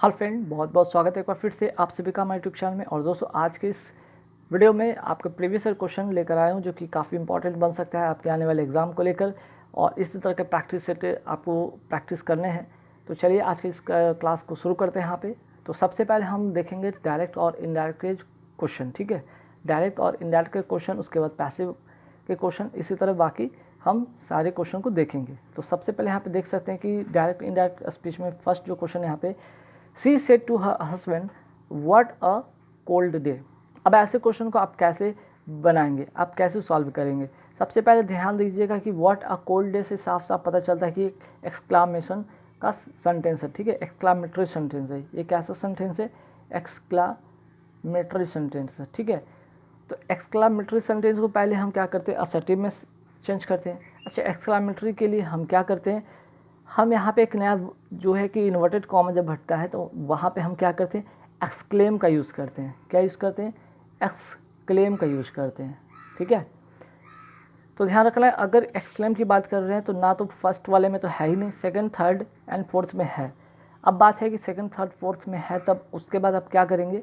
Hello friend, बहुत बहुत स्वागत है एक बार फिर से आप सभी का हमारे यूट्यूब चैनल में। और दोस्तों, आज के इस वीडियो में आपका प्रीवियस ईयर क्वेश्चन लेकर आया हूं जो कि काफ़ी इंपॉर्टेंट बन सकता है आपके आने वाले एग्जाम को लेकर, और इसी तरह के प्रैक्टिस सेट आपको प्रैक्टिस करने हैं। तो चलिए आज के इस क्लास को शुरू करते हैं यहाँ पे। तो सबसे पहले हम देखेंगे डायरेक्ट और इनडायरेक्ट के क्वेश्चन, ठीक है। डायरेक्ट और इनडायरेक्ट के क्वेश्चन, उसके बाद पैसिव के क्वेश्चन, इसी तरह बाकी हम सारे क्वेश्चन को देखेंगे। तो सबसे पहले यहाँ पे देख सकते हैं कि डायरेक्ट इनडायरेक्ट स्पीच में फर्स्ट जो क्वेश्चन है यहाँ पे, she said to her husband what a cold day. अब ऐसे क्वेश्चन को आप कैसे बनाएंगे, आप कैसे सॉल्व करेंगे। सबसे पहले ध्यान दीजिएगा कि व्हाट अ कोल्ड डे से साफ साफ पता चलता है कि एक एक्सक्लामेशन का सेंटेंस है, ठीक है। एक्सक्लामेटरी सेंटेंस है, ये कैसा सेंटेंस है, एक्सक्लामेटरी सेंटेंस है, ठीक है। तो एक्सक्लामेटरी सेंटेंस को पहले हम क्या करते हैं, असर्टिव में चेंज करते हैं। अच्छा, एक्सक्लामेटरी के लिए हम क्या करते हैं, हम यहाँ पे एक नया जो है कि इन्वर्टेड कॉमा जब हटता है तो वहाँ पे हम क्या करते हैं, एक्सक्लेम का यूज़ करते हैं। क्या यूज़ करते हैं, एक्सक्लेम का यूज़ करते हैं, ठीक है। तो ध्यान रखना है, अगर एक्सक्लेम की बात कर रहे हैं तो ना तो फर्स्ट वाले में तो है ही नहीं, सेकंड थर्ड एंड फोर्थ में है। अब बात है कि सेकंड थर्ड फोर्थ में है, तब उसके बाद आप क्या करेंगे,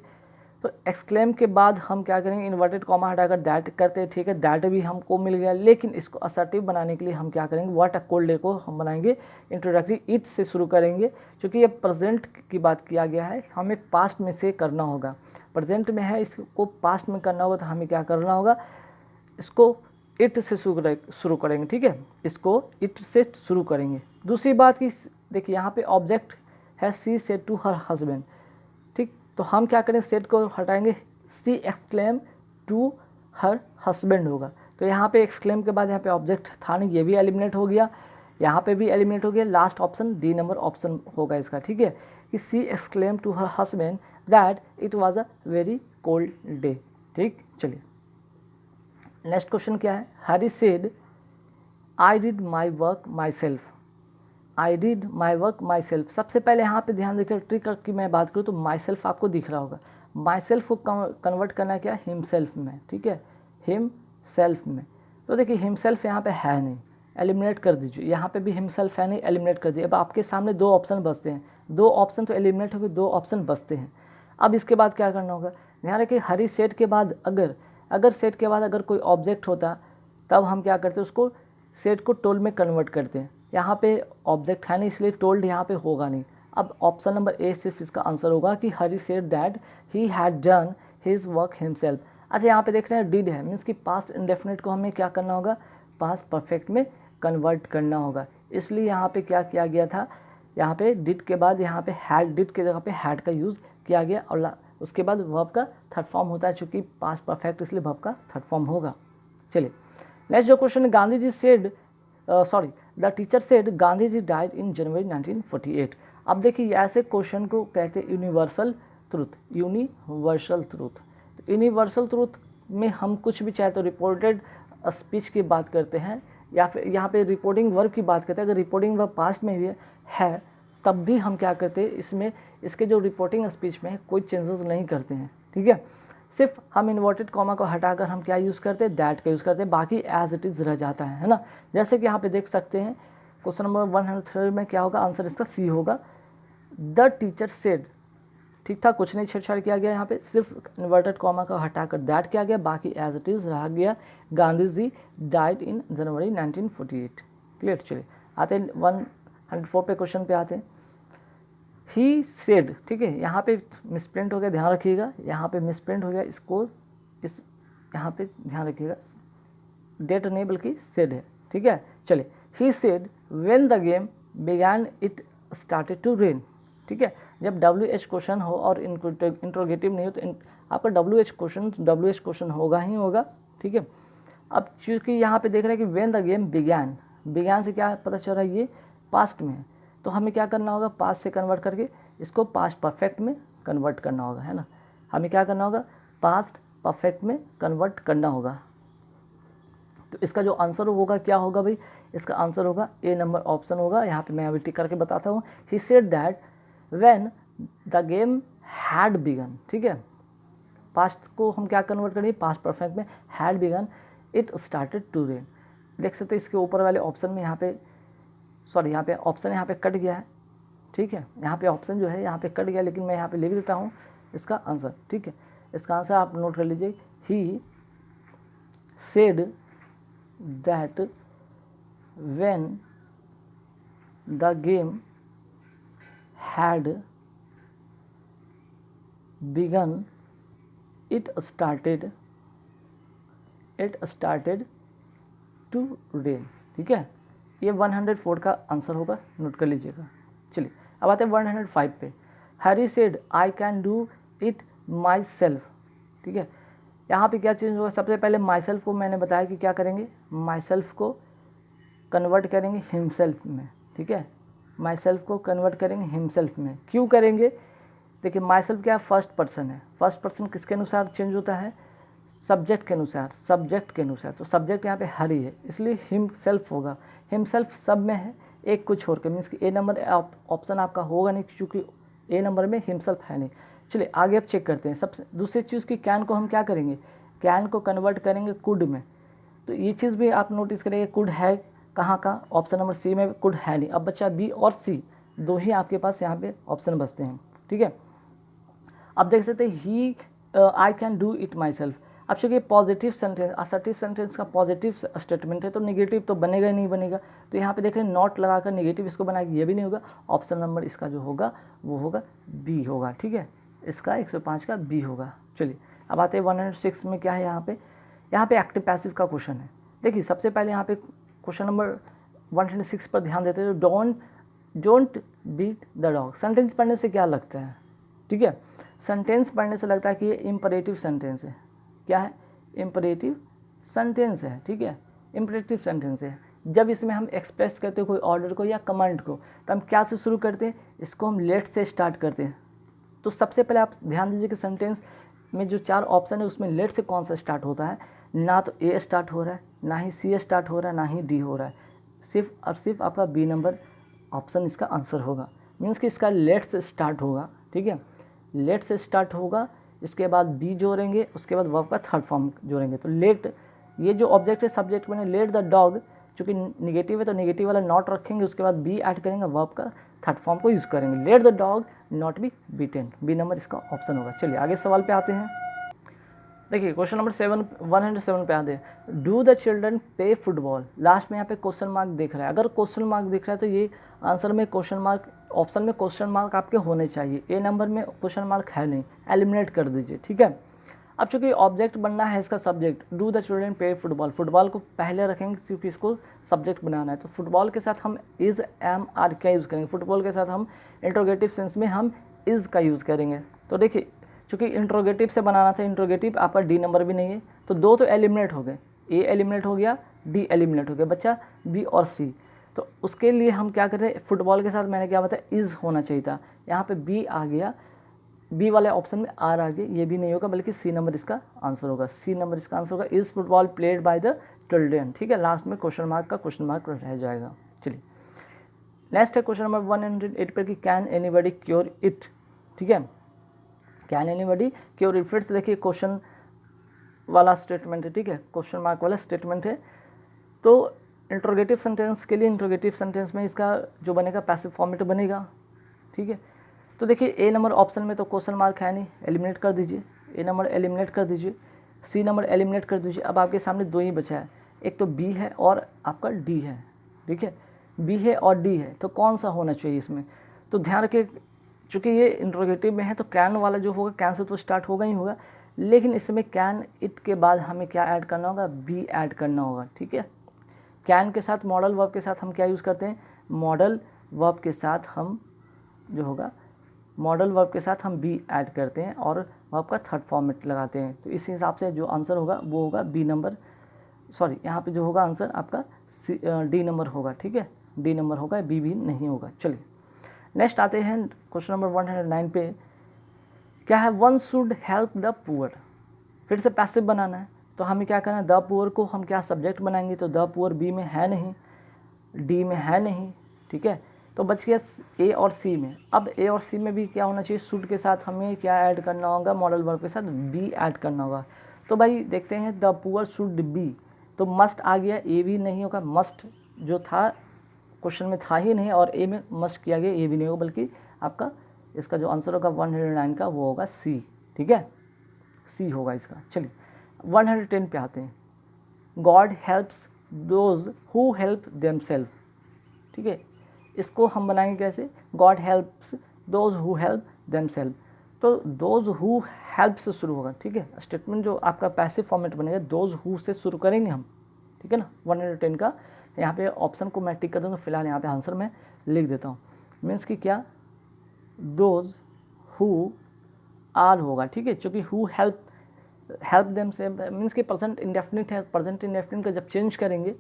तो एक्सक्लेम के बाद हम क्या करेंगे, इन्वर्टेड कॉमा हटाकर दैट करते हैं, ठीक है। दैट भी हमको मिल गया, लेकिन इसको असर्टिव बनाने के लिए हम क्या करेंगे, व्हाट अ कोल्ड डे को हम बनाएंगे इंट्रोडक्टरी इट से शुरू करेंगे, क्योंकि ये प्रेजेंट की बात किया गया है, हमें पास्ट में से करना होगा। प्रेजेंट में है, इसको पास्ट में करना होगा, तो हमें क्या करना होगा, इसको इट से शुरू करेंगे, ठीक है। इसको इट से शुरू करेंगे। दूसरी बात की देखिए, यहाँ पे ऑब्जेक्ट है she said to her husband, ठीक। तो हम क्या करें, सेट को हटाएंगे, she exclaim to her husband होगा। तो यहाँ पे एक्सक्लेम के बाद यहाँ पे ऑब्जेक्ट था नहीं, ये भी एलिमिनेट हो गया, यहाँ पे भी एलिमिनेट हो गया। Last option D number option होगा इसका, ठीक है, कि she exclaim to her husband that it was a very cold day, ठीक। चलिए नेक्स्ट क्वेश्चन क्या है, Harry said I did my work myself. I did my work myself. सबसे पहले यहाँ पे ध्यान देखिए, ट्रिक की मैं बात करूँ तो माई सेल्फ आपको दिख रहा होगा, माई सेल्फ को कन्वर्ट करना क्या, हिम सेल्फ में, ठीक है, हिम सेल्फ में। तो देखिए हिम सेल्फ यहाँ पे है नहीं, एलिमिनेट कर दीजिए। यहाँ पे भी हिम सेल्फ है नहीं, एलिमिनेट कर दीजिए। अब आपके सामने दो ऑप्शन बचते हैं, दो ऑप्शन तो एलिमिनेट हो गए, दो ऑप्शन बचते हैं। अब इसके बाद क्या करना होगा, ध्यान रखिए, हरी सेट के बाद अगर सेट के बाद अगर कोई ऑब्जेक्ट होता तब हम क्या करते हैं, उसको सेट को टोल्ड में कन्वर्ट करते हैं। यहाँ पे ऑब्जेक्ट है नहीं, इसलिए टोल्ड यहाँ पे होगा नहीं। अब ऑप्शन नंबर ए सिर्फ इसका आंसर होगा कि Harry said that he had done his work himself. अच्छा, यहाँ पे देख रहे हैं डिड है, मीन्स कि पास्ट इंडेफिनिट को हमें क्या करना होगा, पास्ट परफेक्ट में कन्वर्ट करना होगा। इसलिए यहाँ पे क्या किया गया था, यहाँ पे डिड के बाद यहाँ पे हैड, डिड के जगह पे हैड का यूज़ किया गया, और उसके बाद वर्ब का थर्ड फॉर्म होता है, चूँकि पास्ट परफेक्ट इसलिए वर्ब का थर्ड फॉर्म होगा। चलिए नेक्स्ट जो क्वेश्चन है, Gandhi ji said the teacher said Gandhi ji died in January 1948। अब देखिए ऐसे क्वेश्चन को कहते हैं यूनिवर्सल ट्रूथ, यूनिवर्सल ट्रूथ। तो यूनिवर्सल ट्रूथ में हम कुछ भी चाहे तो रिपोर्टेड स्पीच की बात करते हैं, या फिर यहाँ पे रिपोर्टिंग वर्ब की बात करते हैं। अगर रिपोर्टिंग वर्ब पास्ट में भी है तब भी हम क्या करते हैं, इसमें इसके जो रिपोर्टिंग स्पीच में है कोई चेंजेस नहीं करते हैं, ठीक है। सिर्फ हम इन्वर्टेड कॉमा को हटाकर हम क्या यूज़ करते हैं, दैट का यूज़ करते हैं, बाकी एज इट इज़ रह जाता है ना। जैसे कि यहाँ पे देख सकते हैं क्वेश्चन नंबर 103 में क्या होगा, आंसर इसका सी होगा, द टीचर सेड, ठीक था, कुछ नहीं छेड़छाड़ किया गया, यहाँ पे सिर्फ इन्वर्टेड कॉमा को हटाकर दैट किया गया, बाकी एज इट इज़ रह गया, Gandhi ji died in January 1948। Clear. चलिए आते हैं 104 पे क्वेश्चन पे आते हैं, ही सेड, ठीक है, यहाँ पे मिसप्रिंट हो गया, ध्यान रखिएगा, यहाँ पे मिसप्रिंट हो गया, इसको इस यहाँ पे ध्यान रखिएगा, डेट नहीं बल्कि सेड है, ठीक है। चलिए, he said when the game began it started to rain, ठीक है। जब WH क्वेश्चन हो और इंट्रोगेटिव नहीं हो तो आपका WH क्वेश्चन होगा ही होगा, ठीक है। अब चूँकि यहाँ पे देख रहे हैं कि व्हेन द गेम बिगैन से क्या पता चल रहा है, ये पास्ट में है, तो हमें क्या करना होगा, पास्ट से कन्वर्ट करके इसको पास्ट परफेक्ट में कन्वर्ट करना होगा, है ना। हमें क्या करना होगा, पास्ट परफेक्ट में कन्वर्ट करना होगा। तो इसका जो आंसर होगा क्या होगा भाई, इसका आंसर होगा ए नंबर ऑप्शन होगा। यहाँ पे मैं अभी टिक करके बताता हूँ, he said that when the game had begun, ठीक है। पास्ट को हम क्या कन्वर्ट करेंगे, पास्ट परफेक्ट में, had begun it started to rain. देख सकते हैं इसके ऊपर वाले ऑप्शन में यहाँ पे, सॉरी यहाँ पे ऑप्शन यहाँ पे कट गया है, ठीक है। यहाँ पे ऑप्शन जो है यहाँ पे कट गया, लेकिन मैं यहाँ पे लिख देता हूँ इसका आंसर, ठीक है। इसका आंसर आप नोट कर लीजिए, he said that when the game had begun it started to rain, ठीक है। ये 104 का आंसर होगा, नोट कर लीजिएगा। चलिए अब आते हैं 105 पे। Harry said I can do it my self, ठीक है। यहाँ पे क्या चेंज होगा, सबसे पहले माई सेल्फ को मैंने बताया कि क्या करेंगे, माई सेल्फ को कन्वर्ट करेंगे हिमसेल्फ में, ठीक है। माई सेल्फ को कन्वर्ट करेंगे हिमसेल्फ में, क्यों करेंगे, देखिए माई सेल्फ क्या है, फर्स्ट पर्सन है। फर्स्ट पर्सन किसके अनुसार चेंज होता है, सब्जेक्ट के अनुसार, सब्जेक्ट के अनुसार। तो सब्जेक्ट यहाँ पे हरी है, इसलिए हिम सेल्फ होगा। हिम सेल्फ सब में है, एक को छोड़ के, मीन्स कि ए नंबर ऑप्शन आपका होगा नहीं, क्योंकि ए नंबर में हिम सेल्फ है नहीं। चलिए आगे अब चेक करते हैं। सबसे दूसरी चीज़ की कैन को हम क्या करेंगे, कैन को कन्वर्ट करेंगे कुड में। तो ये चीज़ भी आप नोटिस करेंगे, कुड है कहाँ का, ऑप्शन नंबर सी में कुड है नहीं। अब बच्चा बी और सी दो ही आपके पास यहाँ पे ऑप्शन बचते हैं, ठीक है। अब देख सकते हैं he I can do it myself. अब चूँकि पॉजिटिव सेंटेंस, असर्टिव सेंटेंस का पॉजिटिव स्टेटमेंट है, तो नेगेटिव तो बनेगा ही नहीं बनेगा। तो यहाँ पे देख रहे हैं नॉट लगाकर नेगेटिव इसको बनाएगा, ये भी नहीं होगा। ऑप्शन नंबर इसका जो होगा वो होगा बी होगा, ठीक है। इसका 105 का बी होगा। चलिए अब आते हैं 106 में। क्या है यहाँ पे एक्टिव पैसिव का क्वेश्चन है। देखिए सबसे पहले यहाँ पे क्वेश्चन नंबर 106 पर ध्यान देते हैं। Don't beat the dog, sentence पढ़ने से क्या लगता है, ठीक है, सेंटेंस पढ़ने से लगता है कि ये इम्परेटिव सेंटेंस है। क्या है, इम्परेटिव सेंटेंस है, ठीक है, इम्परेटिव सेंटेंस है। जब इसमें हम एक्सप्रेस करते हैं कोई ऑर्डर को या कमांड को, तो हम क्या से शुरू करते हैं, इसको हम लेट से स्टार्ट करते हैं। तो सबसे पहले आप ध्यान दीजिए कि सेंटेंस में जो 4 ऑप्शन है उसमें लेट से कौन सा स्टार्ट होता है। ना तो ए स्टार्ट हो रहा है, ना ही सी स्टार्ट हो रहा है, ना ही डी हो रहा है, सिर्फ और सिर्फ आपका बी नंबर ऑप्शन इसका आंसर होगा। मीन्स कि इसका लेट से स्टार्ट होगा, ठीक है, लेट से स्टार्ट होगा। इसके बाद बी जोड़ेंगे, उसके बाद वर्ब का थर्ड फॉर्म जोड़ेंगे। तो लेट, ये जो ऑब्जेक्ट है सब्जेक्ट बने लेट द डॉग, चूँकि निगेटिव है तो निगेटिव वाला नॉट रखेंगे, उसके बाद बी ऐड करेंगे, वर्ब का थर्ड फॉर्म को यूज़ करेंगे। Let the dog not be beaten, B number इसका ऑप्शन होगा। चलिए आगे सवाल पे आते हैं। देखिए क्वेश्चन नंबर 107 पे आते हैं। Do the children play football, last में यहाँ पे क्वेश्चन मार्क दिख रहा है। अगर क्वेश्चन मार्क दिख रहा है तो ये आंसर में क्वेश्चन मार्क, ऑप्शन में क्वेश्चन मार्क आपके होने चाहिए। ए नंबर में क्वेश्चन मार्क है नहीं, एलिमिनेट कर दीजिए, ठीक है। अब चूँकि ऑब्जेक्ट बनना है इसका subject, do the children play football, football को पहले रखेंगे क्योंकि इसको सब्जेक्ट बनाना है। तो फुटबॉल के साथ हम इज़, एम, आर क्या यूज़ करेंगे, फुटबॉल के साथ हम इंट्रोगेटिव सेंस में हम इज़ का यूज़ करेंगे। तो देखिए चूँकि इंट्रोगेटिव से बनाना था, इंट्रोगेटिव आपका डी नंबर भी नहीं है, तो दो तो एलिमिनेट हो गए, ए एलिमिनेट हो गया, डी एलिमिनेट हो गया, बच्चा बी और सी। तो उसके लिए हम क्या कर रहे हैं, फुटबॉल के साथ मैंने क्या बताया, इज़ होना चाहिए था, यहाँ पे बी आ गया, बी वाले ऑप्शन में आर आ गया, ये भी नहीं होगा, बल्कि सी नंबर इसका आंसर होगा। सी नंबर इसका आंसर होगा, is football played by the children, ठीक है। लास्ट में क्वेश्चन मार्क का क्वेश्चन मार्क रह जाएगा। चलिए नेक्स्ट है क्वेश्चन नंबर 108 पर कि कैन एनीबडी क्योर इट, ठीक है, कैन एनीबडी क्योर इट। फिर से देखिए क्वेश्चन वाला स्टेटमेंट है, ठीक है, क्वेश्चन मार्क वाला स्टेटमेंट है। तो इंट्रोगेटिव सेंटेंस के लिए इंट्रोगेटिव सेंटेंस में इसका जो बनेगा पैसिव फॉर्मेट बनेगा, ठीक है। तो देखिए ए नंबर ऑप्शन में तो क्वेश्चन मार्क है नहीं, एलिमिनेट कर दीजिए, ए नंबर एलिमिनेट कर दीजिए, सी नंबर एलिमिनेट कर दीजिए। अब आपके सामने दो ही बचा है, एक तो बी है और आपका डी है, ठीक है, बी है और डी है, तो कौन सा होना चाहिए इसमें। तो ध्यान रखिए चूँकि ये इंट्रोगेटिव में है तो कैन वाला जो होगा, कैन से तो स्टार्ट होगा ही होगा, लेकिन इसमें कैन इट के बाद हमें क्या ऐड करना होगा, बी ऐड करना होगा, ठीक है। कैन के साथ मॉडल वर्ब के साथ हम क्या यूज़ करते हैं, मॉडल वर्ब के साथ हम जो होगा, मॉडल वर्ब के साथ हम बी ऐड करते हैं और वर्ब का थर्ड फॉर्मेट लगाते हैं। तो इस हिसाब से जो आंसर होगा वो होगा बी नंबर, सॉरी यहाँ पे जो होगा आंसर आपका डी नंबर होगा, ठीक है, डी नंबर होगा, बी भी नहीं होगा। चलिए नेक्स्ट आते हैं क्वेश्चन नंबर 109 पे। क्या है, one should help the poor, फिर से पैसिव बनाना है, तो हमें क्या करना है, द पुअर को हम क्या सब्जेक्ट बनाएंगे, तो द पुअर बी में है नहीं, डी में है नहीं, ठीक है, तो बच गया ए और सी में। अब ए और सी में भी क्या होना चाहिए, शुड के साथ हमें क्या ऐड करना होगा, मॉडल वर्ब के साथ बी ऐड करना होगा। तो भाई देखते हैं, द पुअर शुड बी, तो मस्ट आ गया, ए भी नहीं होगा, मस्ट जो था क्वेश्चन में था ही नहीं और ए में मस्ट किया गया, ये भी नहीं होगा, बल्कि आपका इसका जो आंसर होगा 109 का वो होगा सी। ठीक है, सी होगा इसका। चलिए 110 पे आते हैं। God helps those who help themselves. ठीक है, इसको हम बनाएंगे कैसे? God helps those who help themselves. तो दोज हु हेल्प से शुरू होगा। ठीक है, स्टेटमेंट जो आपका पैसिव फॉर्मेट बनेगा दोज हु से शुरू करेंगे हम। ठीक है ना, 110 का यहाँ पे ऑप्शन को मैं टिक कर दूँगा, फिलहाल यहाँ पे आंसर मैं लिख देता हूँ। मीन्स कि क्या, दोज हु आर होगा। ठीक है, चूँकि हु हेल्प देम से मीन्स कि प्रेजेंट इंडेफिनिट है, प्रेजेंट इंडेफिनिट का जब चेंज करेंगे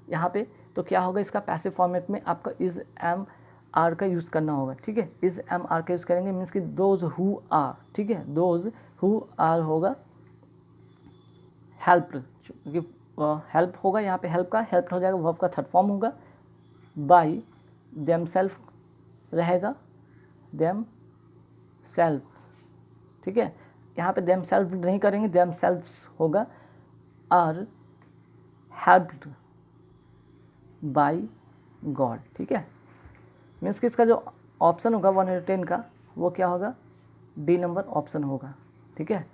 यहाँ पे तो क्या होगा, इसका पैसिव फॉर्मेट में आपका इज एम आर का यूज़ करना होगा। ठीक है, इज एम आर का यूज़ करेंगे, मीन्स कि दोज हु आर। ठीक है, दोज हु आर होगा हेल्प, क्योंकि हेल्प होगा यहाँ पे, हेल्प का हेल्प हो जाएगा, वर्ब का थर्ड फॉर्म होगा। बाई देम सेल्फ रहेगा, देम सेल्फ। ठीक है, यहाँ पे देम सेल्फ नहीं करेंगे, देम सेल्फ्स होगा। Are helped by God. ठीक है, मीन्स कि इसका जो ऑप्शन होगा 110 का वो क्या होगा, डी नंबर ऑप्शन होगा। ठीक है,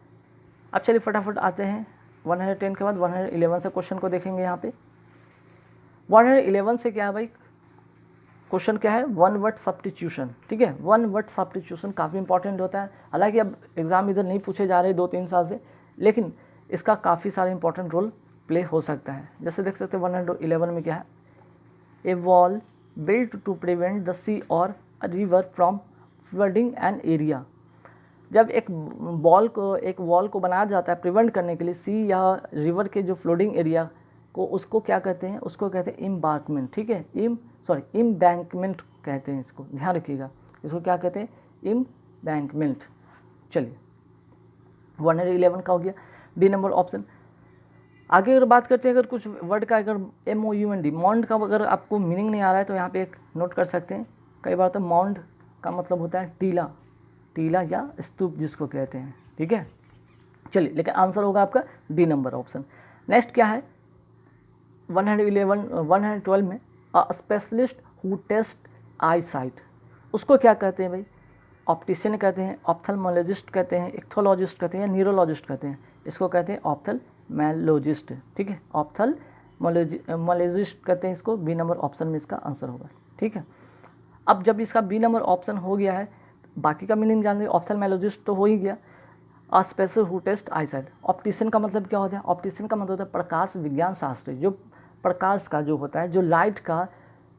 अब चलिए फटाफट आते हैं 110 के बाद 111 से क्वेश्चन को देखेंगे। यहाँ पे 111 से क्या है भाई, क्वेश्चन क्या है, वन वर्ड सब्स्टिट्यूशन। ठीक है, वन वर्ड सब्स्टिट्यूशन काफ़ी इंपॉर्टेंट होता है। हालांकि अब एग्जाम इधर नहीं पूछे जा रहे 2-3 साल से, लेकिन इसका काफ़ी सारा इंपॉर्टेंट रोल प्ले हो सकता है। जैसे देख सकते हैं 111 में क्या है, a wall built to prevent the sea or a river from flooding an area. जब एक वॉल को बनाया जाता है प्रिवेंट करने के लिए सी या रिवर के जो फ्लोडिंग एरिया को, उसको क्या कहते हैं, उसको कहते हैं इम्बार्कमेंट। ठीक है, इम्बैंकमेंट कहते हैं इसको, ध्यान रखिएगा, इसको क्या कहते हैं, इम्बैंकमेंट। चलिए 111 का हो गया, डी नंबर ऑप्शन। आगे अगर बात करते हैं, अगर कुछ वर्ड का अगर MOUND माउंड का अगर आपको मीनिंग नहीं आ रहा है तो यहाँ पे एक नोट कर सकते हैं। कई बार तो माउंड का मतलब होता है टीला, टीला या स्तूप जिसको कहते हैं। ठीक है, चलिए, लेकिन आंसर होगा आपका डी नंबर ऑप्शन। नेक्स्ट क्या है 112 में, a specialist who test eyesight, उसको क्या कहते हैं भाई, ऑप्टिशियन कहते हैं, ऑप्थेल्मोलॉजिस्ट कहते हैं, इक्थोलॉजिस्ट कहते हैं, न्यूरोलॉजिस्ट कहते हैं। इसको कहते हैं ऑप्थेल्मोलॉजिस्ट। ठीक है, ऑप्थेल्मोलॉजिस्ट कहते हैं इसको, बी नंबर ऑप्शन में इसका आंसर होगा। ठीक है, अब जब इसका बी नंबर ऑप्शन हो गया है, बाकी का मीनिंग जान लीजिए, ऑप्थेल्मोलॉजिस्ट तो हो ही गया। A special who test eyesight, optician का मतलब क्या होता है, ऑप्टिशियन का मतलब होता है प्रकाश विज्ञान शास्त्री, जो प्रकाश का जो होता है, जो लाइट का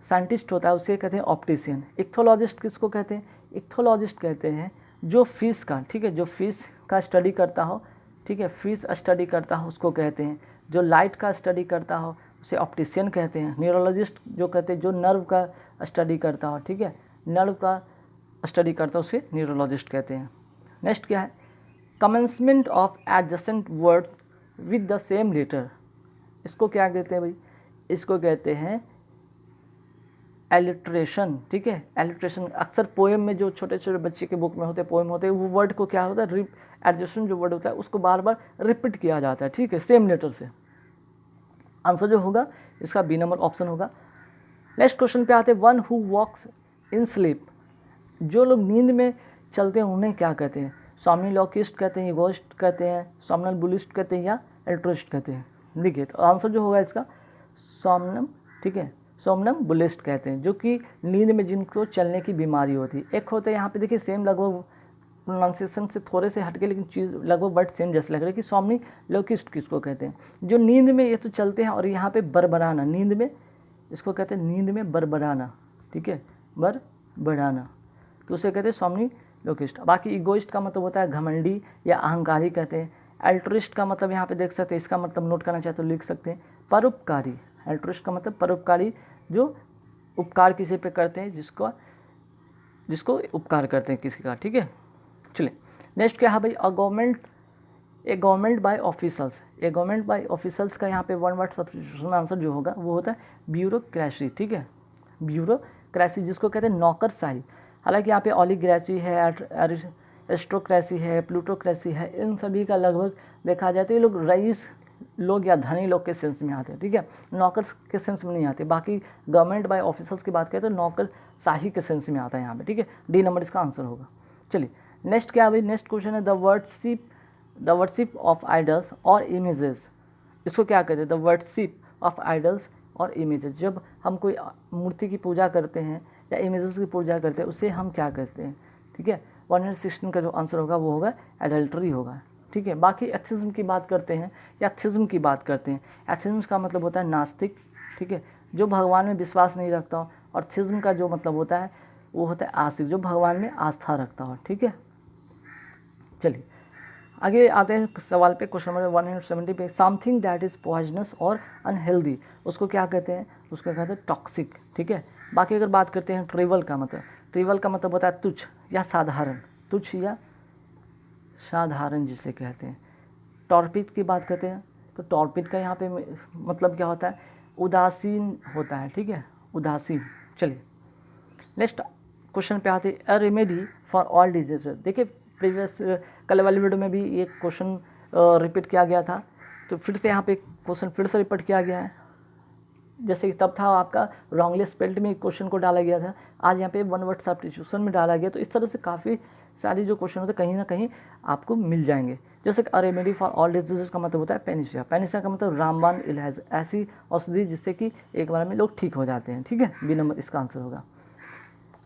साइंटिस्ट होता है उसे कहते हैं ऑप्टिशियन। इक्थोलॉजिस्ट किसको कहते हैं, इक्थोलॉजिस्ट कहते हैं जो फिश का, ठीक है, जो फिश का स्टडी करता हो, ठीक है, फिश स्टडी करता हो उसको कहते हैं। जो लाइट का स्टडी करता हो उसे ऑप्टिशियन कहते हैं। न्यूरोलॉजिस्ट जो कहते हैं जो नर्व का स्टडी करता हो, ठीक है, नर्व का स्टडी करता हो उसे न्यूरोलॉजिस्ट कहते हैं। नेक्स्ट क्या है, commencement of adjacent words with the same letter, इसको क्या कहते हैं भाई, इसको कहते हैं एलिट्रेशन। ठीक है, एलिट्रेशन अक्सर पोएम में जो छोटे छोटे बच्चे के बुक में होते हैं, पोएम होते हैं, वो वर्ड को क्या होता है, एडजेसेंट जो वर्ड होता है उसको बार बार रिपीट किया जाता है। ठीक है, सेम लेटर से। आंसर जो होगा इसका बी नंबर ऑप्शन होगा। नेक्स्ट क्वेश्चन पे आते हैं, one who walks in sleep, जो लोग नींद में चलते हैं उन्हें क्या कहते हैं, सॉम्निलोकिस्ट कहते हैं, इगोइस्ट कहते हैं, सॉम्नम्बुलिस्ट कहते हैं या एल्ट्रिस्ट कहते हैं। देखिए तो आंसर जो होगा इसका सोमनम, ठीक है, सोमनम्बुलिस्ट कहते हैं, जो कि नींद में जिनको चलने की बीमारी होती है। एक होता है यहाँ पे देखिए सेम लगभग प्रोनाउंसिएशन से थोड़े से हटके, लेकिन चीज़ लगभग वर्ड सेम जैसे लग रहा है कि सोम्निलोकिस्ट किसको कहते हैं, जो नींद में ये तो चलते हैं, और यहाँ पे बरबराना, नींद में इसको कहते हैं, नींद में बरबराना। ठीक है, बरबराना, तो उसे कहते हैं सोम्निलोकिस्ट। बाकी इगोइस्ट का मतलब होता है घमंडी या अहंकारी कहते हैं। एल्ट्रिस्ट का मतलब यहाँ पे देख सकते हैं, इसका मतलब नोट करना चाहे तो लिख सकते हैं, परोपकारी। एल्ट्रिस्ट का मतलब परोपकारी, जो उपकार किसी पे करते हैं, जिसको उपकार करते हैं किसी का। ठीक है, चलिए नेक्स्ट क्या है भाई, a government by officers. A government by officers का यहाँ पे वन वर्ड सब्स्टिट्यूशन आंसर जो होगा वो होता है ब्यूरोक्रेसी। ठीक है, ब्यूरोक्रेसी जिसको कहते हैं नौकरशाही। हालांकि यहाँ पे ऑलिग्रेसी है, एरिस्टोक्रेसी है, प्लूटोक्रेसी है, इन सभी का लगभग देखा जाए तो ये लोग रईस लोग या धनी लोग के सेंस में आते हैं, ठीक है, नौकर के सेंस में नहीं आते। बाकी गवर्नमेंट बाय ऑफिसर्स की बात करें तो नौकर शाही के सेंस में आता है यहाँ पे, ठीक है, डी नंबर इसका आंसर होगा। चलिए नेक्स्ट क्या है भाई, नेक्स्ट क्वेश्चन है द वर्शिप ऑफ आइडल्स और इमेजेस। इसको क्या कहते हैं, द वर्शिप ऑफ आइडल्स और इमेजेस। जब हम कोई मूर्ति की पूजा करते हैं या इमेजेस की पूजा करते हैं उसे हम क्या करते हैं, ठीक है। 116 का जो आंसर होगा वो होगा एडल्ट्री होगा, ठीक है। बाकी एथिज्म की बात करते हैं या थिज्म की बात करते हैं। एथिज्म का मतलब होता है नास्तिक, ठीक है, जो भगवान में विश्वास नहीं रखता हो, और थिज्म का जो मतलब होता है वो होता है आस्तिक, जो भगवान में आस्था रखता हो, ठीक है। चलिए आगे आते हैं सवाल पे, क्वेश्चन नंबर 170 पे। समथिंग दैट इज़ पॉइजनस और अनहेल्दी, उसको क्या कहते हैं, उसको कहते हैं टॉक्सिक, ठीक है। बाकी अगर बात करते हैं ट्रिवल का मतलब होता है तुच्छ या साधारण, तुच्छ या साधारण जिसे कहते हैं। टॉर्पिड की बात करते हैं तो टॉर्पिड का यहाँ पे मतलब क्या होता है, उदासीन होता है, ठीक है, उदासीन। चलिए नेक्स्ट क्वेश्चन पे आते हैं, a remedy for all disease. देखिए प्रीवियस कल वाली वीडियो में भी एक क्वेश्चन रिपीट किया गया था, तो फिर से यहाँ पे क्वेश्चन फिर से रिपीट किया गया है। जैसे कि तब था आपका रॉन्गली स्पेल्ड में क्वेश्चन को डाला गया था, आज यहाँ पे वन वर्ड सब्स्टिट्यूशन में डाला गया। तो इस तरह से काफ़ी सारी जो क्वेश्चन होते हैं कहीं ना कहीं आपको मिल जाएंगे। जैसे कि a remedy for all diseases का मतलब होता है पेनिसिया, पेनिसिया का मतलब रामबाण इलाज, ऐसी औषधि जिससे कि एक बार में लोग ठीक हो जाते हैं, ठीक है, बी नंबर इसका आंसर होगा।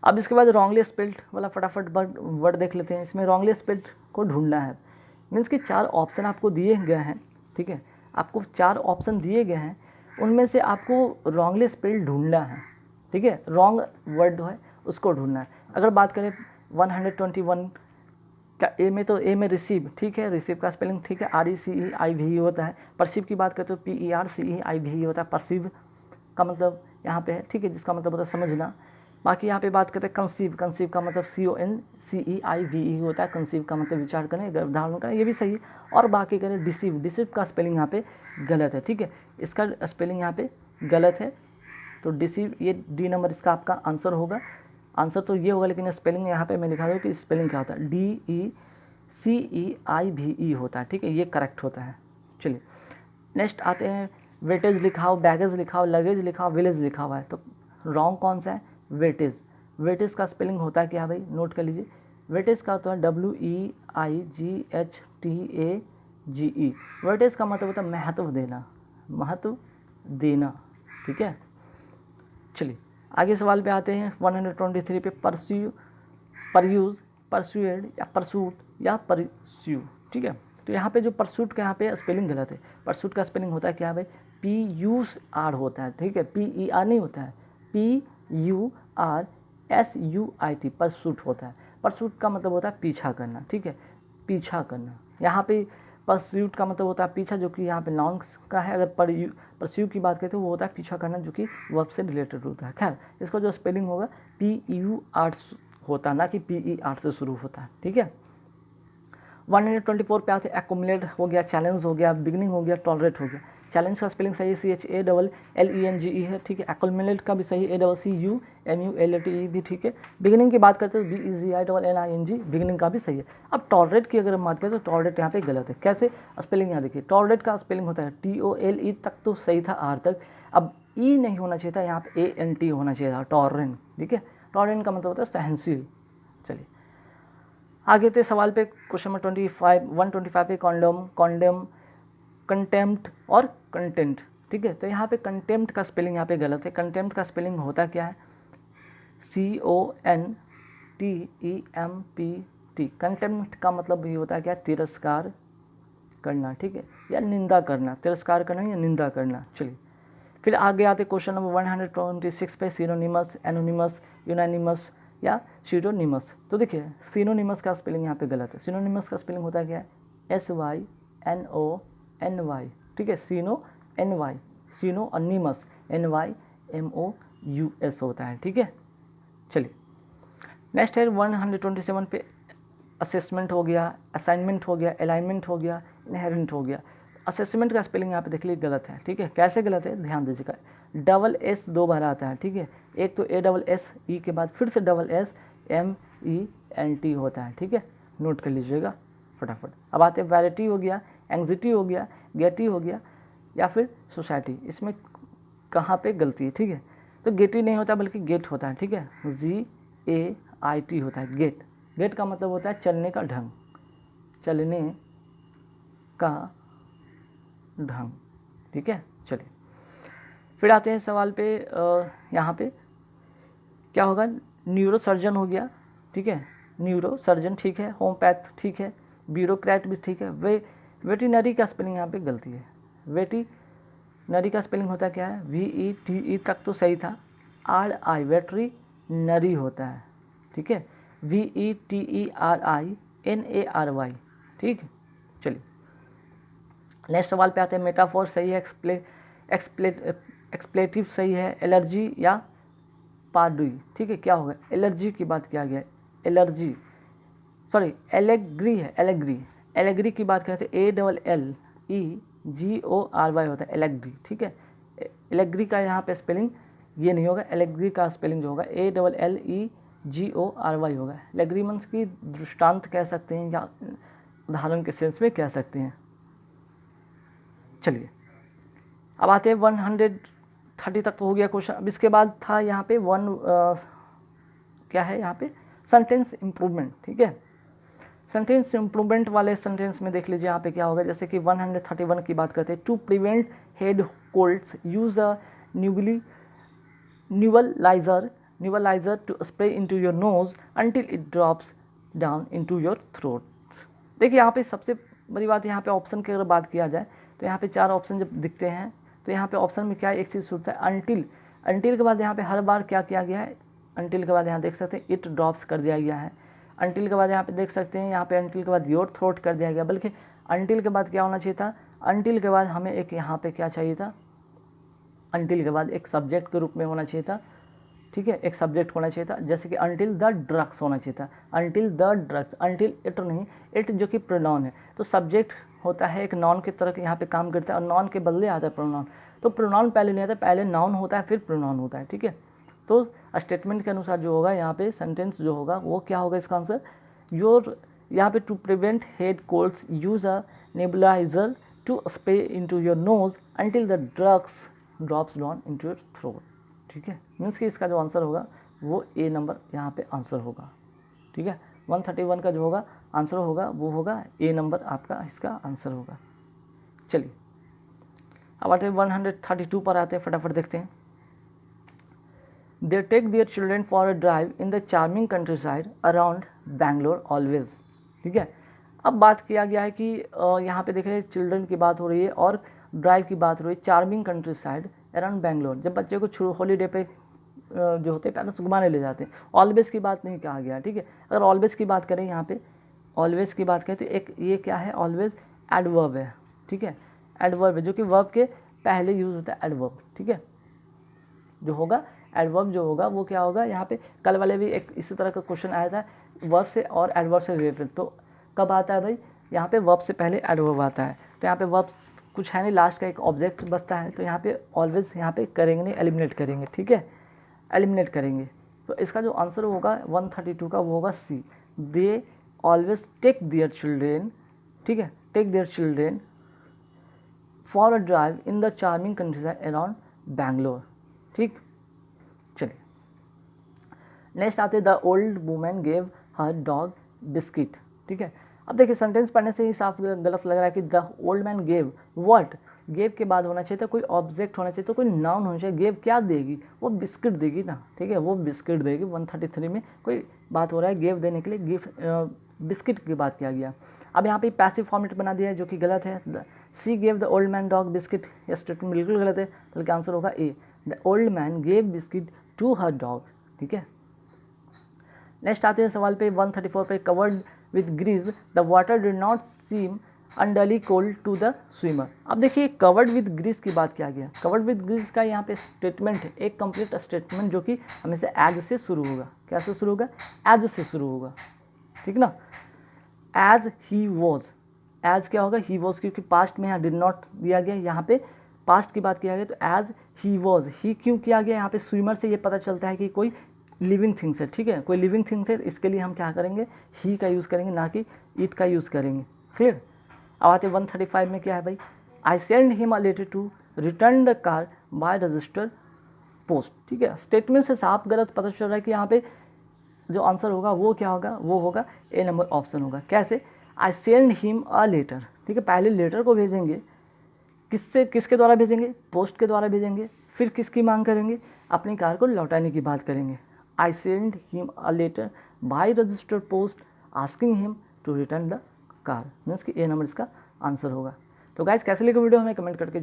अब इसके बाद रॉन्गली स्पेल्ड वाला फटाफट वर्ड देख लेते हैं। इसमें रॉन्गली स्पेल्ड को ढूंढना है, मीन्स कि 4 ऑप्शन आपको दिए गए हैं, ठीक है, आपको 4 ऑप्शन दिए गए हैं, उनमें से आपको रॉन्गली स्पेल्ड ढूंढना है, ठीक है, रॉन्ग वर्ड है उसको ढूंढना है। अगर बात करें 121 का ए में, तो ए में रिसीव, ठीक है, रिसीव का स्पेलिंग ठीक है RECEIVE होता है। परसीव की बात करें तो PERCEIVE होता है, परसीव का मतलब यहाँ पे है, ठीक है, जिसका मतलब होता है समझना। बाकी यहाँ पे बात करते हैं कंसीव, कंसीव का मतलब CONCEIVE होता है, कंसीव का मतलब विचार करें, धारण करें, ये भी सही है। और बाकी करें डिसीव, डिसीव का स्पेलिंग यहाँ पे गलत है, ठीक है, इसका स्पेलिंग यहाँ पे गलत है, तो डिसीव ये डी नंबर इसका आपका आंसर होगा। आंसर तो ये होगा, लेकिन स्पेलिंग यहाँ पे मैं लिखा दूँ कि स्पेलिंग क्या होता है, DECEIVE होता है, ठीक है, ये करेक्ट होता है। चलिए नेक्स्ट आते हैं, वेटेज लिखा हो, बैगेज लिखा हो, लगेज लिखा हो, विलेज लिखा हुआ है, तो रॉन्ग कौन सा है, वेटेज। वेटेज का स्पेलिंग होता है क्या भाई, नोट कर लीजिए, वेटेज का होता है WEIGHTAGE। वेटेज का मतलब होता है महत्व देना, महत्व देना, ठीक है। चलिए आगे सवाल पे आते हैं 123 पे, परस्यूड या परसूट या परस्यू, ठीक है। तो यहाँ पे जो परसूट का यहाँ पे स्पेलिंग गलत है, परसूट का स्पेलिंग होता है क्या भाई, PUR होता है, ठीक है, PER नहीं होता है, PURSUIT परसूट होता है। परसूट का मतलब होता है पीछा करना, ठीक है, पीछा करना। यहाँ पे परस्यूट का मतलब होता है पीछा, जो कि यहाँ पे नाउन का है। अगर परस्यू की बात करें तो वो होता है पीछा करना, जो कि वर्ब से रिलेटेड होता है। खैर इसका जो स्पेलिंग होगा PUR होता है, ना कि PER से शुरू होता है, ठीक है। 124 पे आते, एक्युमुलेट हो गया, चैलेंज हो गया, बिगनिंग हो गया, टॉलरेट हो गया। चैलेंज का स्पेलिंग सही है CHALLENGE है, ठीक है। एक्युमुलेट का भी सही है ACCUMULATE भी ठीक है। बिगिनिंग की बात करते हैं BEGINNING, बिगिनिंग का भी सही है। अब टॉलरेट की अगर हम बात करें तो टॉलरेट यहाँ पे गलत है। कैसे, स्पेलिंग यहाँ देखिए, टॉलरेट का स्पेलिंग होता है TOLE तक तो सही था, R तक, अब E नहीं होना चाहिए था, यहाँ पे ANT होना चाहिए था, टॉलरेंट, ठीक है। टॉलरेंट का मतलब होता है सहनशील। चलिए आगे थे सवाल पे, क्वेश्चन नंबर 125 पे, कॉन्डेम, कंटेम्प्ट और कंटेंट, ठीक है। तो यहाँ पे कंटेम्प्ट का स्पेलिंग यहाँ पे गलत है। कंटेम्प्ट का स्पेलिंग होता क्या है, CONTEMPT। कंटेम्प्ट का मतलब ये होता है क्या, तिरस्कार करना, ठीक है, या निंदा करना, तिरस्कार करना या निंदा करना। चलिए फिर आगे आते क्वेश्चन नंबर 126 पे, सिनोनिमस, एनोनिमस, यूनानिमस या सीरोनिमस। तो देखिए सिनोनिमस का स्पेलिंग यहाँ पे गलत है। सिनोनिमस का स्पेलिंग होता है क्या है, SYNONY, ठीक है, SYNO सिनोनिमस NYMOUS होता है, ठीक है। चलिए नेक्स्ट है 127 पे, असेसमेंट हो गया, असाइनमेंट हो गया, अलाइनमेंट हो गया, इनहेरेंट हो गया। असेसमेंट का स्पेलिंग यहाँ पे देख लीजिए गलत है, ठीक है। कैसे गलत है, ध्यान दीजिएगा, डबल S 2 बार आता है, ठीक है। एक तो ASSE के बाद फिर से SSMENT होता है, ठीक है, नोट कर लीजिएगा फटाफट। अब आते हैं वैरायटी हो गया, एंग्जाइटी हो गया, गेटी हो गया या फिर सोसाइटी, इसमें कहाँ पे गलती है, ठीक है। तो गेटी नहीं होता बल्कि गेट होता है, ठीक है, GAIT होता है गेट। गेट का मतलब होता है चलने का ढंग, चलने का ढंग, ठीक है। चलिए फिर आते हैं सवाल पे, यहाँ पे क्या होगा, न्यूरोसर्जन हो गया, ठीक है, न्यूरोसर्जन ठीक है, होम्योपैथ ठीक है, ब्यूरोक्रेट भी ठीक है। वेटिनरी का स्पेलिंग यहाँ पे गलती है। वेटिनरी का स्पेलिंग होता क्या है, VETE तक तो सही था, RI वेटरी नरी होता है, ठीक है, VETERINARY, ठीक है। चलिए नेक्स्ट सवाल पे आते हैं। मेटाफोर सही है, एक्सप्लेटिव सही है, एलर्जी या पार्डुई, ठीक है। क्या होगा, एलर्जी की बात किया गया है, एलर्जी सॉरी एलेग्री है, एलेग्री की बात करते हैं, ALLEGORY होता है एलेग्री, ठीक है। एलेग्री का यहाँ पे स्पेलिंग ये नहीं होगा, एलेग्री का स्पेलिंग जो होगा ALLEGORY होगा। एलेग्री मीन्स की दृष्टांत कह सकते हैं या उदाहरण के सेंस में कह सकते हैं। चलिए अब आते हैं 130 तक तो हो गया क्वेश्चन। अब इसके बाद था यहाँ पे क्या है यहाँ पे, सेंटेंस इम्प्रूवमेंट, ठीक है। सेंटेंस इम्प्रूवमेंट वाले सेंटेंस में देख लीजिए यहाँ पे क्या होगा, जैसे कि 131 की बात करते हैं। To prevent head colds use a nebulizer to spray into your nose until it drops down into your throat। देखिए यहाँ पे सबसे बड़ी बात, यहाँ पे ऑप्शन की अगर बात किया जाए तो यहाँ पे 4 ऑप्शन जब दिखते हैं तो यहाँ पे ऑप्शन में क्या एक चीज़ होता है, अंटिल के बाद यहाँ पे हर बार क्या किया गया है, अंटिल के बाद यहाँ देख सकते हैं इट ड्रॉप्स कर दिया गया है। अंटिल के बाद यहाँ पे देख सकते हैं, यहाँ पे अंटिल के बाद योर थ्रोट कर दिया गया, बल्कि अंटिल के बाद क्या होना चाहिए था, अंटिल के बाद हमें एक यहाँ पे क्या चाहिए था, अंटिल के बाद एक सब्जेक्ट के रूप में होना चाहिए था, ठीक है, एक सब्जेक्ट होना चाहिए था, जैसे कि अंटिल द ड्रग्स होना चाहिए था, until the drugs, until it नहीं, इट जो कि प्रोनाउन है, तो सब्जेक्ट होता है एक नॉन की तरह यहाँ पे काम करता है और नॉन के बदले आता है प्रोनाउन, तो प्रोनाउन पहले नहीं आता, पहले नाउन होता है फिर प्रोनाउन होता है, ठीक है। तो स्टेटमेंट के अनुसार जो होगा यहाँ पे सेंटेंस जो होगा वो क्या होगा इसका आंसर, योर यहाँ पे to prevent head colds use a nebulizer to spray into your nose until the drugs drops down into your throat, ठीक है। मीन्स कि इसका जो आंसर होगा वो ए नंबर यहाँ पे आंसर होगा, ठीक है। 131 का जो होगा आंसर होगा वो होगा ए नंबर आपका इसका आंसर होगा। चलिए अब आते हैं 132 पर आते हैं, फटाफट देखते हैं। They take their children for a drive in the charming countryside around Bangalore always, ठीक है। अब बात किया गया है कि यहाँ पे देख रहे हैं चिल्ड्रन की बात हो रही है और ड्राइव की बात हो रही है, charming countryside around Bangalore. जब बच्चे को हॉलीडे पे जो होते हैं पेरेंट्स घुमाने ले जाते हैं, ऑलवेज की बात नहीं कहा गया, ठीक है। अगर ऑलवेज की बात करें, यहाँ पे ऑलवेज की बात करें तो एक ये क्या है, ऑलवेज एडवर्ब है, ठीक है, एडवर्ब है जो कि वर्ब के पहले यूज होता है एडवर्ब, ठीक है। जो होगा एडवर्ब जो होगा वो क्या होगा, यहाँ पे कल वाले भी एक इसी तरह का क्वेश्चन आया था वर्ब से और एडवर्ब से रिलेटेड, तो कब आता है भाई, यहाँ पे वर्ब से पहले एडवर्ब आता है, तो यहाँ पे वर्ब कुछ है नहीं, लास्ट का एक ऑब्जेक्ट बचता है, तो यहाँ पे ऑलवेज यहाँ पे करेंगे नहीं, एलिमिनेट करेंगे, ठीक है, एलिमिनेट करेंगे। तो इसका जो आंसर होगा 132 का वो होगा C, they always take their children, ठीक है, take their children for a drive in the charming countryside around Bangalore, ठीक। चलिए नेक्स्ट आते the old women gave her dog biscuit, ठीक है। अब देखिए सेंटेंस पढ़ने से ही साफ गलत लग रहा है कि the old man gave what, gave के बाद होना चाहिए था कोई ऑब्जेक्ट होना चाहिए, तो कोई नाउन होना चाहिए। गेव क्या देगी, वो बिस्किट देगी ना, ठीक है, वो बिस्किट देगी। 133 में कोई बात हो रहा है गेव देने के लिए, गिव बिस्किट की बात किया गया। अब यहाँ पे पैसिव फॉर्मेट बना दिया है जो कि गलत है। She gave the old man dog biscuit, यह स्टेटमेंट बिल्कुल गलत है, बल्कि आंसर होगा A, the old man gave biscuit to her dog, ठीक है। नेक्स्ट आते हैं सवाल पे 134 पे, covered with grease the water did not seem unduly cold to the swimmer. अब देखिए कवर्ड विथ ग्रीस की बात किया गया, कवर्ड विथ ग्रीस का यहाँ पे स्टेटमेंट है, एक कंप्लीट स्टेटमेंट जो कि हमेशा एज से शुरू होगा। क्या से शुरू होगा, एज से शुरू होगा, ठीक ना। एज ही वॉज, एज क्या होगा, ही वॉज, क्योंकि पास्ट में यहाँ डिड नॉट दिया गया, यहाँ पे पास्ट की बात किया गया, तो एज ही वॉज, ही क्यों किया गया, यहाँ पे स्विमर से ये पता चलता है कि कोई लिविंग थिंग्स है, ठीक है, कोई लिविंग थिंग्स है, इसके लिए हम क्या करेंगे, ही का यूज़ करेंगे, ना कि इट का यूज़ करेंगे, क्लियर। अब आते 135 में क्या है भाई, I send him a letter to return the car by register post. ठीक है, स्टेटमेंट से साफ गलत पता चल रहा है कि यहाँ पे जो आंसर होगा वो क्या होगा, वो होगा ए नंबर ऑप्शन होगा। कैसे, I send him a letter. ठीक है, पहले लेटर को भेजेंगे, किसके द्वारा भेजेंगे, पोस्ट के द्वारा भेजेंगे, फिर किसकी मांग करेंगे, अपनी कार को लौटाने की बात करेंगे। I send him a letter by registered post asking him to return the car, means कि ए नंबर इसका आंसर होगा। तो गाइस कैसे लगे वीडियो हमें कमेंट करके